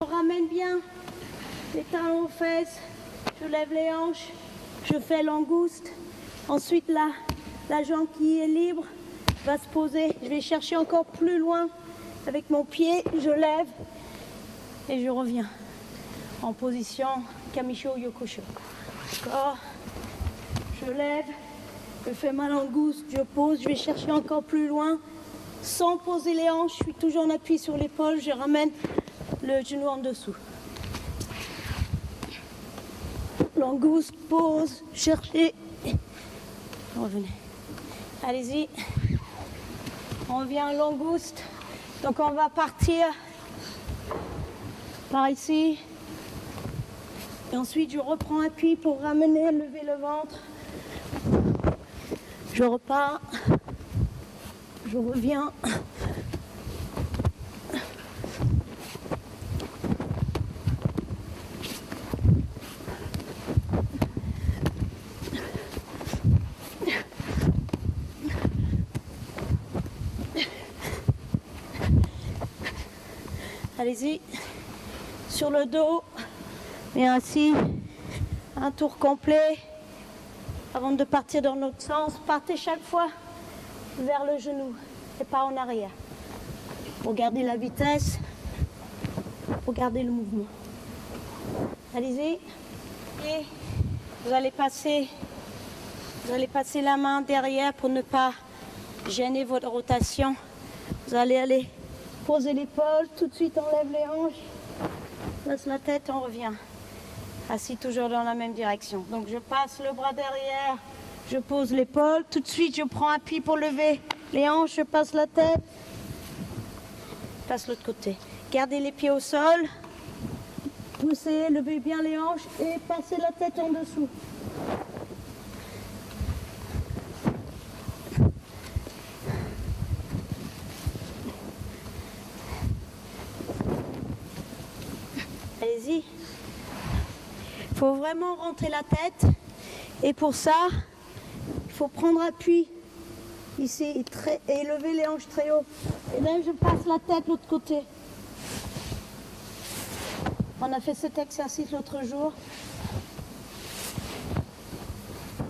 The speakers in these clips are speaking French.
ramène bien les talons aux fesses, je lève les hanches, je fais langouste. Ensuite, la jambe qui est libre va se poser. Je vais chercher encore plus loin avec mon pied, je lève et je reviens en position Kamisho Yokusho. D'accord. Je lève, je fais ma langouste, je pose, je vais chercher encore plus loin sans poser les hanches, je suis toujours en appui sur l'épaule, je ramène le genou en dessous. Langouste, pose, cherchez. Revenez. Allez-y. On revient en langouste. Donc on va partir par ici. Et ensuite je reprends appui pour ramener, lever le ventre. Je repars. Je reviens. Allez-y, sur le dos, et ainsi, un tour complet. Avant de partir dans l'autre sens, partez chaque fois vers le genou et pas en arrière. Pour garder la vitesse, pour garder le mouvement. Allez-y, et vous allez passer la main derrière pour ne pas gêner votre rotation. Vous allez aller poser l'épaule, tout de suite on lève les hanches, place la tête, on revient. Assis toujours dans la même direction. Donc je passe le bras derrière, je pose l'épaule, tout de suite je prends appui pour lever les hanches, je passe la tête, je passe l'autre côté. Gardez les pieds au sol, poussez, levez bien les hanches et passez la tête en dessous. Allez-y. Il faut vraiment rentrer la tête. Et pour ça, il faut prendre appui ici et lever les hanches très haut. Et là, je passe la tête de l'autre côté. On a fait cet exercice l'autre jour.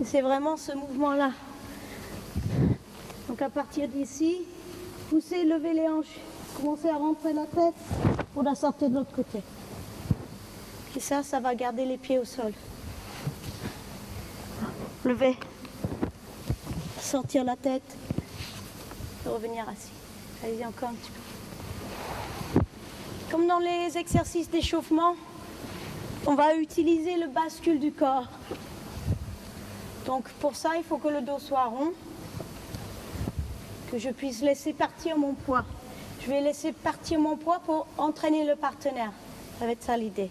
Et c'est vraiment ce mouvement-là. Donc à partir d'ici, poussez, levez les hanches. Commencez à rentrer la tête pour la sortir de l'autre côté. Et ça va garder les pieds au sol. Levez. Sortir la tête. Et revenir assis. Allez-y encore un petit peu. Comme dans les exercices d'échauffement, on va utiliser le bascule du corps. Donc pour ça, il faut que le dos soit rond. Que je puisse laisser partir mon poids. Je vais laisser partir mon poids pour entraîner le partenaire. Ça va être ça l'idée.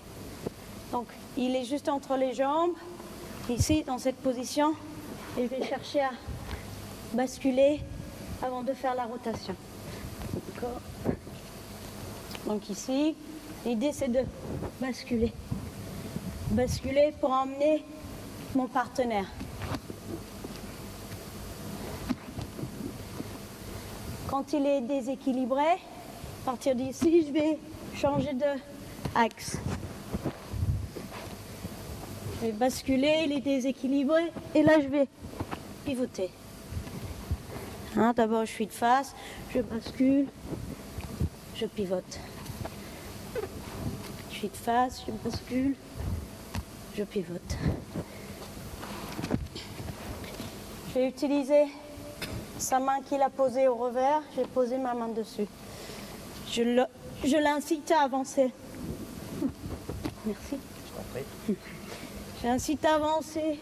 Donc, il est juste entre les jambes, ici, dans cette position. Et je vais chercher à basculer avant de faire la rotation. D'accord. Donc ici, l'idée c'est de basculer. Basculer pour emmener mon partenaire. Quand il est déséquilibré, à partir d'ici, je vais changer d'axe. Je vais basculer, il est déséquilibré, et là je vais pivoter. D'abord je suis de face, je bascule, je pivote. Je suis de face, je bascule, je pivote. Je vais utiliser sa main qu'il a posée au revers, je vais poser ma main dessus. Je l'incite à avancer. Merci. Je t'en prie. J'incite à avancer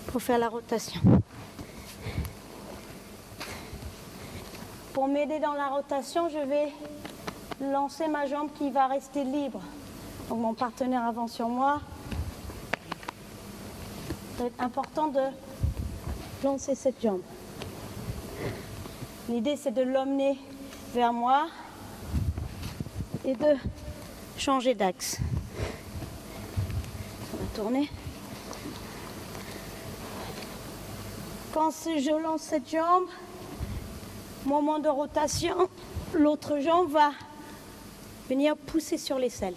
pour faire la rotation. Pour m'aider dans la rotation, je vais lancer ma jambe qui va rester libre. Donc mon partenaire avance sur moi. Ça va être important de lancer cette jambe. L'idée c'est de l'emmener vers moi et de changer d'axe. Tourner. Quand je lance cette jambe, moment de rotation, l'autre jambe va venir pousser sur l'aisselle.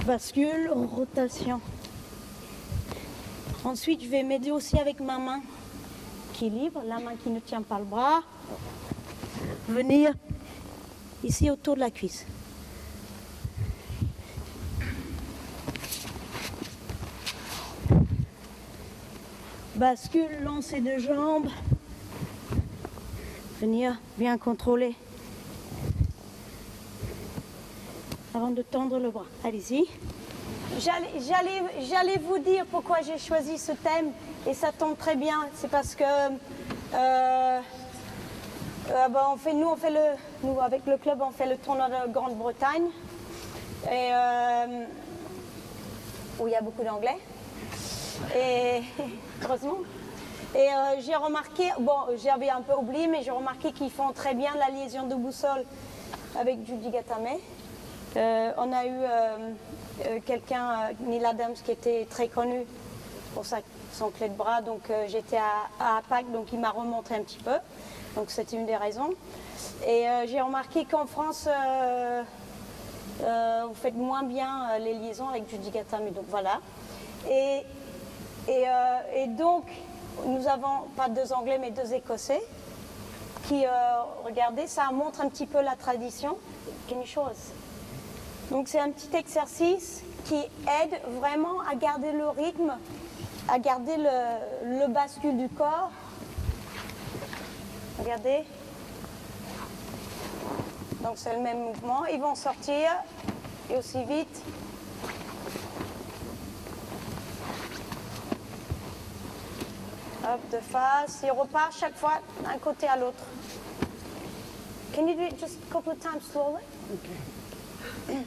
Bascule, rotation. Ensuite, je vais m'aider aussi avec ma main qui est libre, la main qui ne tient pas le bras. Venir ici autour de la cuisse. Bascule, lancer de jambes. Venir bien contrôler. Avant de tendre le bras. Allez-y. J'allais vous dire pourquoi j'ai choisi ce thème et ça tombe très bien. C'est parce que nous avec le club on fait le tournoi de Grande-Bretagne et où il y a beaucoup d'anglais et heureusement. Et j'ai remarqué, j'avais un peu oublié, mais j'ai remarqué qu'ils font très bien la liaison de boussole avec Judy Gatame. On a eu quelqu'un, Neil Adams, qui était très connu pour son clé de bras. Donc j'étais à Pâques, donc il m'a remontré un petit peu. Donc c'était une des raisons. Et j'ai remarqué qu'en France, vous faites moins bien les liaisons avec Judy Gatame. Donc voilà. Et donc, nous avons pas 2 Anglais, mais 2 Écossais qui, regardez, ça montre un petit peu la tradition. Quelque chose. Donc c'est un petit exercice qui aide vraiment à garder le rythme, à garder le bascule du corps. Regardez. Donc c'est le même mouvement. Ils vont sortir et aussi vite. Hop, de face. Il repart chaque fois d'un côté à l'autre. Can you do it just a couple of times slowly? Okay.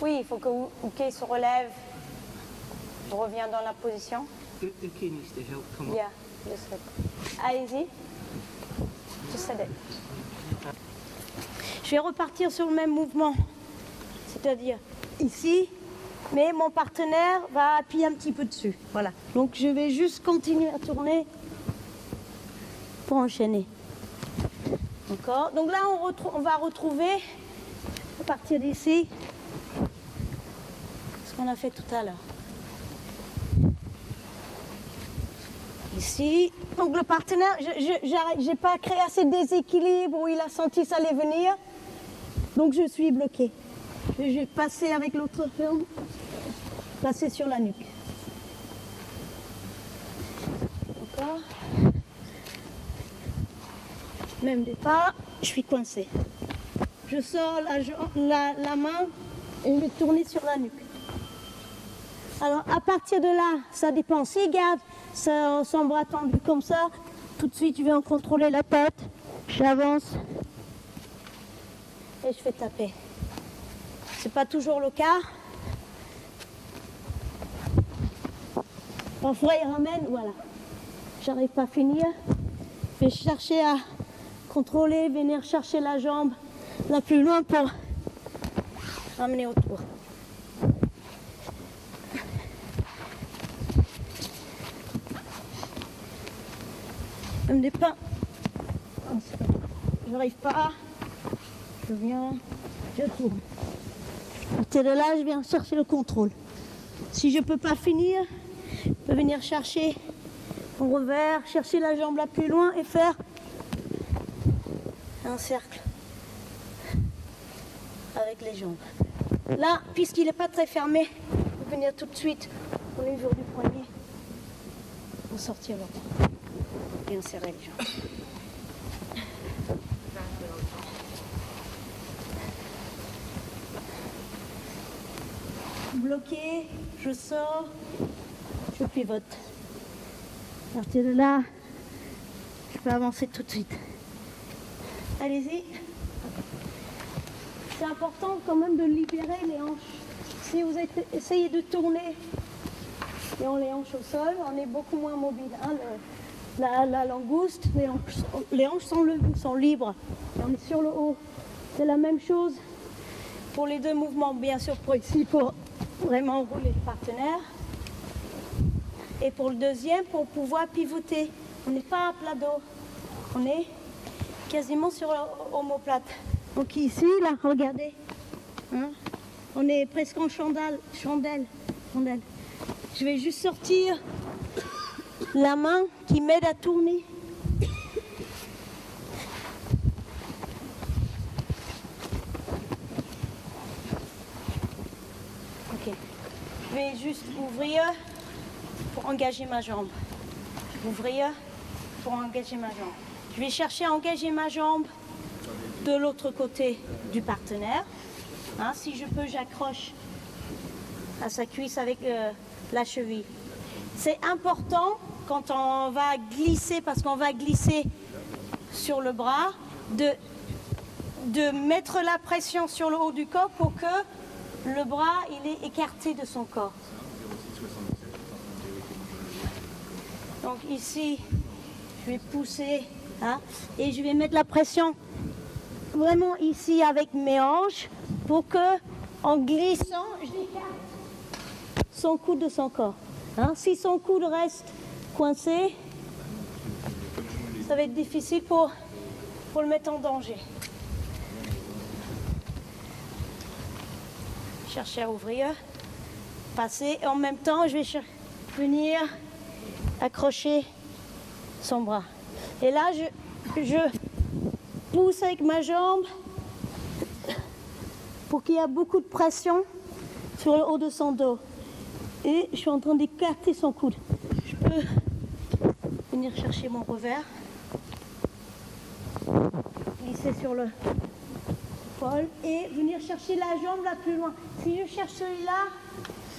Oui, il faut que Uke se relève. Je reviens dans la position. Uke needs to help come up. Yeah, just like. Allez-y. Just set it. Je vais repartir sur le même mouvement, c'est-à-dire ici, mais mon partenaire va appuyer un petit peu dessus. Voilà. Donc je vais juste continuer à tourner pour enchaîner. D'accord. Donc là, on va retrouver, à partir d'ici, ce qu'on a fait tout à l'heure. Ici. Donc le partenaire, je n'ai pas créé assez de déséquilibre où il a senti que ça allait venir. Donc je suis bloquée. Je vais passer avec l'autre jambe, passer sur la nuque. Encore. Même départ, je suis coincée. Je sors la main et je vais tourner sur la nuque. Alors à partir de là, ça dépend. S'il garde son bras tendu comme ça, tout de suite je vais en contrôler la tête. J'avance. Et je fais taper. C'est pas toujours le cas. Parfois il ramène, voilà. J'arrive pas à finir. Je vais chercher à contrôler, venir chercher la jambe la plus loin pour ramener autour. Même des pas. J'arrive pas. Je viens, je tourne. À partir de là, je viens chercher le contrôle. Si je ne peux pas finir, je peux venir chercher mon revers, chercher la jambe la plus loin et faire un cercle avec les jambes. Là, puisqu'il n'est pas très fermé, je peux venir tout de suite au niveau du poignet pour sortir le bras et insérer les jambes. Bloqué, je sors, je pivote. À partir de là, je peux avancer tout de suite. Allez-y. C'est important quand même de libérer les hanches. Si vous essayez de tourner les hanches au sol, on est beaucoup moins mobile. Hein, la langouste, les hanches sont libres. Et on est sur le haut. C'est la même chose pour les 2 mouvements, bien sûr, pour vraiment rouler le partenaire. Et pour le deuxième, pour pouvoir pivoter. On n'est pas à plat dos. On est quasiment sur l'omoplate. Donc ici, là, regardez. Hein, on est presque en chandelle. Je vais juste sortir la main qui m'aide à tourner. Ok. Je vais juste ouvrir pour engager ma jambe. Ouvrir pour engager ma jambe. Je vais chercher à engager ma jambe de l'autre côté du partenaire. Hein, si je peux, j'accroche à sa cuisse avec la cheville. C'est important quand on va glisser, parce qu'on va glisser sur le bras, de mettre la pression sur le haut du corps pour que le bras il est écarté de son corps. Donc ici, je vais pousser hein, et je vais mettre la pression vraiment ici avec mes hanches pour que, en glissant, j'écarte son coude de son corps. Hein, si son coude reste coincé, ça va être difficile pour le mettre en danger. Chercher à ouvrir, passer, et en même temps, je vais venir accrocher son bras. Et là, je pousse avec ma jambe pour qu'il y ait beaucoup de pression sur le haut de son dos. Et je suis en train d'écarter son coude. Je peux venir chercher mon revers, glisser sur le pôle et venir chercher la jambe la plus loin. Si je cherche celui-là,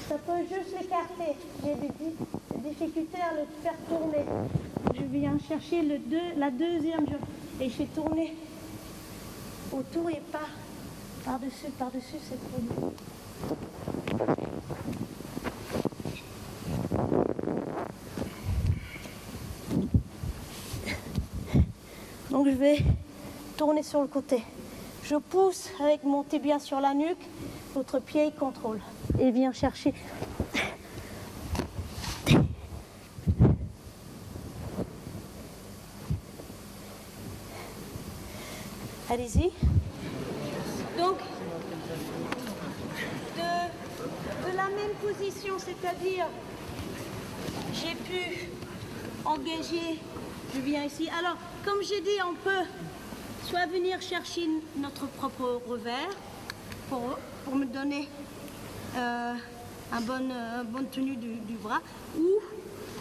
ça peut juste l'écarter. J'ai des difficultés à le faire tourner. Je viens chercher la deuxième jambe et je fais tourner autour et pas par-dessus, c'est trop lourd. Donc je vais tourner sur le côté. Je pousse avec mon tibia sur la nuque, l'autre pied il contrôle et vient chercher. Allez-y. Donc, de la même position, c'est-à-dire, j'ai pu engager, je viens ici. Alors, comme j'ai dit, on peut soit venir chercher notre propre revers pour me donner une bonne tenue du bras, ou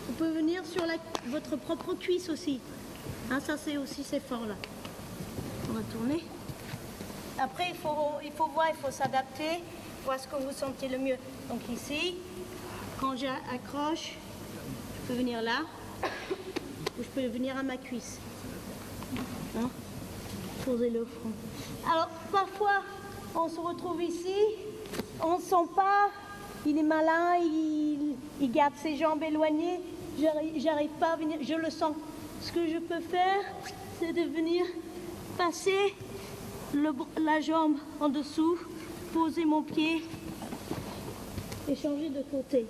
on peut venir sur votre propre cuisse aussi. Hein, ça, c'est fort là. On va tourner. Après, il faut voir, il faut s'adapter, voir ce que vous sentez le mieux. Donc ici, quand j'accroche, je peux venir là, ou je peux venir à ma cuisse. Hein? Poser le front. Alors, parfois, on se retrouve ici, on ne sent pas, il est malin, il garde ses jambes éloignées, j'arrive pas à venir, je le sens. Ce que je peux faire, c'est de venir passer la jambe en dessous, poser mon pied et changer de côté.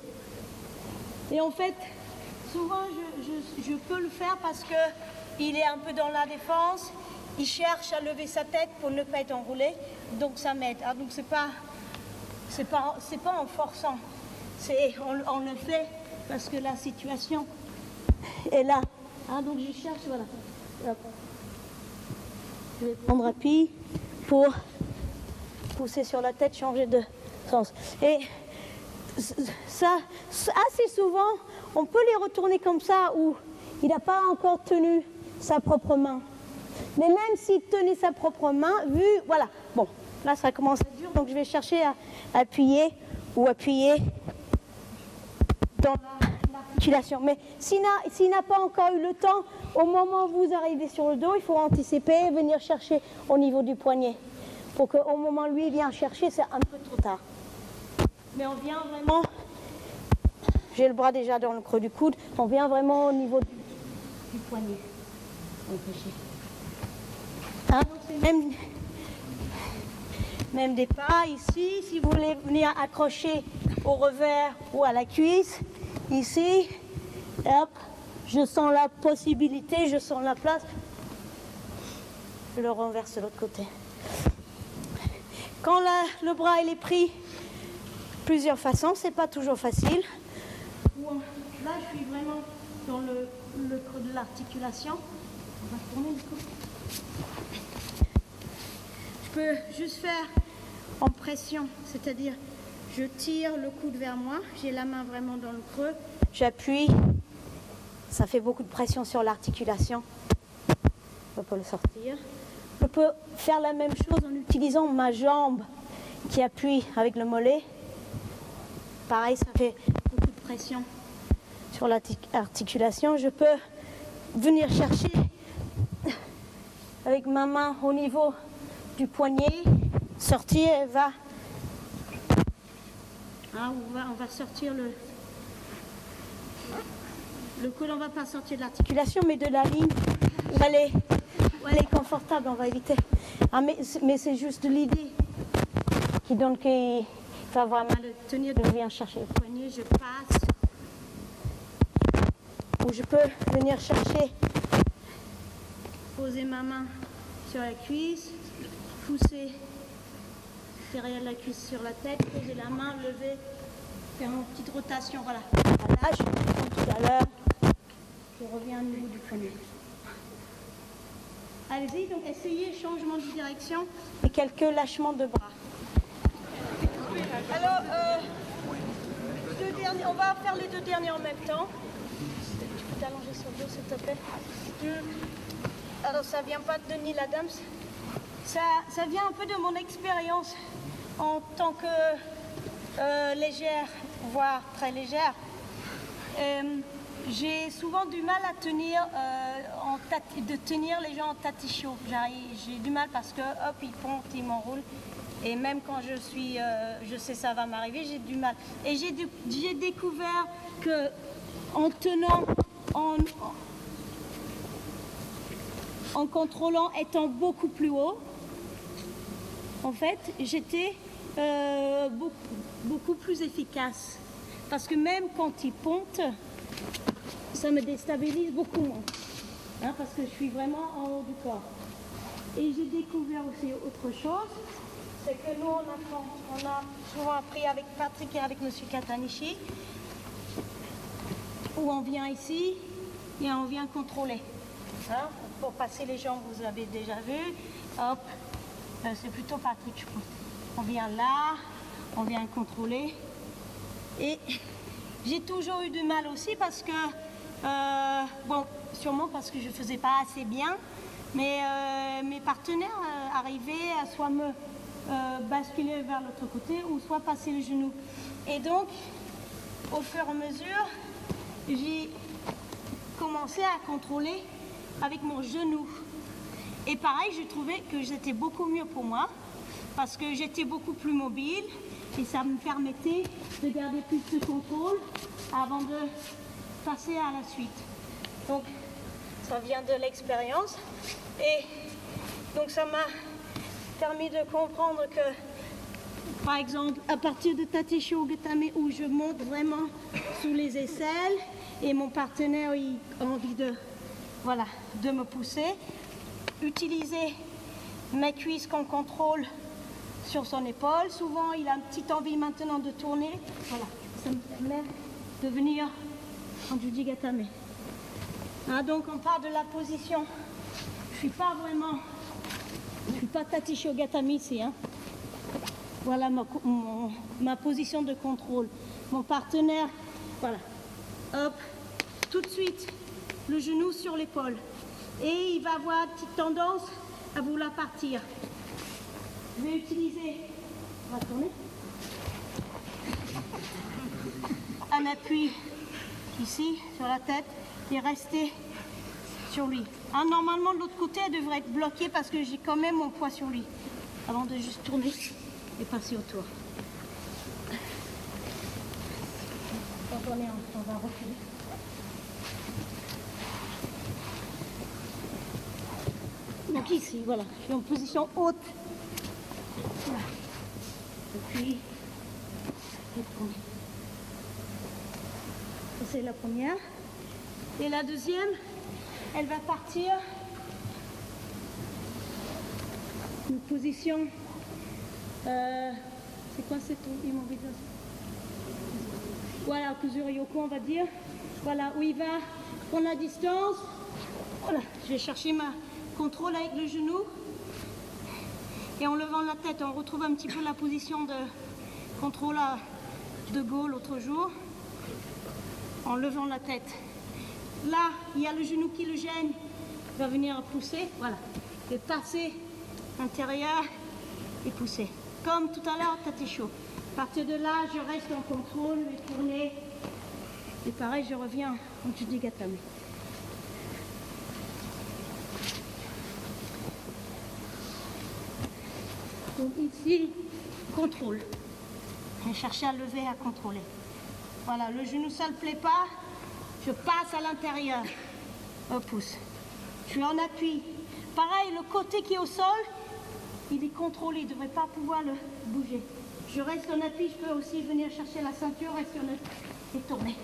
Et en fait, souvent je peux le faire parce qu'il est un peu dans la défense, il cherche à lever sa tête pour ne pas être enroulé, donc ça m'aide. Ah, donc c'est pas en forçant, on le fait parce que la situation est là. Ah, donc je cherche, voilà. Je vais prendre appui pour pousser sur la tête, changer de sens. Et ça, assez souvent, on peut les retourner comme ça où il n'a pas encore tenu sa propre main. Mais même s'il tenait sa propre main, voilà. Bon, là ça commence à être dur, donc je vais chercher à appuyer dans l'articulation. Mais s'il n'a pas encore eu le temps, au moment où vous arrivez sur le dos, il faut anticiper et venir chercher au niveau du poignet. Pour qu'au moment où lui vient chercher, c'est un peu trop tard. Mais on vient vraiment, j'ai le bras déjà dans le creux du coude, on vient vraiment au niveau du poignet. Hein, même des pas ici. Si vous voulez venir accrocher au revers ou à la cuisse, ici, hop, je sens la possibilité, je sens la place. Je le renverse de l'autre côté. Quand le bras il est pris, plusieurs façons, c'est pas toujours facile. Là, je suis vraiment dans le creux de l'articulation. On va tourner du coup. Je peux juste faire en pression, c'est-à-dire je tire le coude vers moi, j'ai la main vraiment dans le creux, j'appuie, ça fait beaucoup de pression sur l'articulation. Je peux le sortir. Je peux faire la même chose en utilisant ma jambe qui appuie avec le mollet. Pareil, ça fait beaucoup de pression sur l'articulation. Je peux venir chercher avec ma main au niveau du poignet, sortir et va. On va sortir le coude, on ne va pas sortir de l'articulation, mais de la ligne où elle est confortable, on va éviter. Mais c'est juste l'idée qui donne qu'il faut avoir mal de tenir, de venir chercher le poignet, je passe. Ou je peux venir chercher, poser ma main sur la cuisse, pousser derrière la cuisse sur la tête, poser la main, lever, faire une petite rotation, voilà. Là, je comme tout à l'heure, je reviens au niveau du poignet. Allez-y, donc essayez changement de direction et quelques lâchements de bras. Alors, on va faire les deux derniers en même temps. Tu peux t'allonger sur le dos, s'il te plaît. Alors, ça vient pas de Neil Adams. Ça vient un peu de mon expérience en tant que légère, voire très légère. J'ai souvent du mal à tenir, de tenir les gens en tati chaud. J'ai du mal parce que hop, ils pontent, ils m'enroulent. Et même quand je sais ça va m'arriver, j'ai du mal. Et j'ai découvert que en tenant, en contrôlant, étant beaucoup plus haut, en fait, j'étais beaucoup plus efficace. Parce que même quand ils pontent, ça me déstabilise beaucoup moins. Parce que je suis vraiment en haut du corps. Et j'ai découvert aussi autre chose, c'est que nous, on a souvent appris avec Patrick et avec M. Katanishi, où on vient ici et on vient contrôler. Pour passer les jambes, vous avez déjà vu. Hop, c'est plutôt Patrick, je crois. On vient là, on vient contrôler. Et j'ai toujours eu du mal aussi parce que, sûrement parce que je ne faisais pas assez bien, mais mes partenaires arrivaient à soit me basculer vers l'autre côté ou soit passer le genou. Et donc, au fur et à mesure, j'ai commencé à contrôler avec mon genou. Et pareil, je trouvais que c'était beaucoup mieux pour moi parce que j'étais beaucoup plus mobile et ça me permettait de garder plus de contrôle avant de passer à la suite. Donc, ça vient de l'expérience et donc ça m'a permis de comprendre que, par exemple, à partir de Tateshi Gatame où je monte vraiment sous les aisselles et mon partenaire il a envie de me pousser, utiliser mes cuisses qu'on contrôle sur son épaule. Souvent, il a une petite envie maintenant de tourner. Voilà, ça me permet de venir en Juji Gatame. Donc, on part de la position. Je suis pas Tateshi Gatame ici. Voilà ma position de contrôle. Mon partenaire, voilà. Hop, tout de suite, le genou sur l'épaule. Et il va avoir une petite tendance à vouloir partir. Je vais utiliser, on va tourner, un appui ici sur la tête et rester sur lui. Normalement de l'autre côté elle devrait être bloquée parce que j'ai quand même mon poids sur lui. Avant de juste tourner et passer autour. Quand on va reculer. Donc ici, voilà, je suis en position haute. Voilà. Et puis, ça, c'est la première. Et la deuxième, elle va partir une position. C'est quoi cette immobilisation? Voilà, Kuzuriyoko, on va dire. Voilà, où il va prendre la distance. Voilà, je vais chercher ma contrôle avec le genou. Et en levant la tête, on retrouve un petit peu la position de contrôle de Go l'autre jour. En levant la tête. Là, il y a le genou qui le gêne. Il va venir pousser. Voilà. Et passer intérieur et pousser. Comme tout à l'heure, tate chaud. À partir de là, je reste en contrôle, je vais tourner. Et pareil, je reviens en Judigatame. Donc ici, contrôle. Et chercher à lever, à contrôler. Voilà, le genou, ça ne plaît pas. Je passe à l'intérieur. Un pouce. Je suis en appui. Pareil, le côté qui est au sol, il est contrôlé. Il ne devrait pas pouvoir le bouger. Je reste en appui. Je peux aussi venir chercher la ceinture, rester en appui et tourner.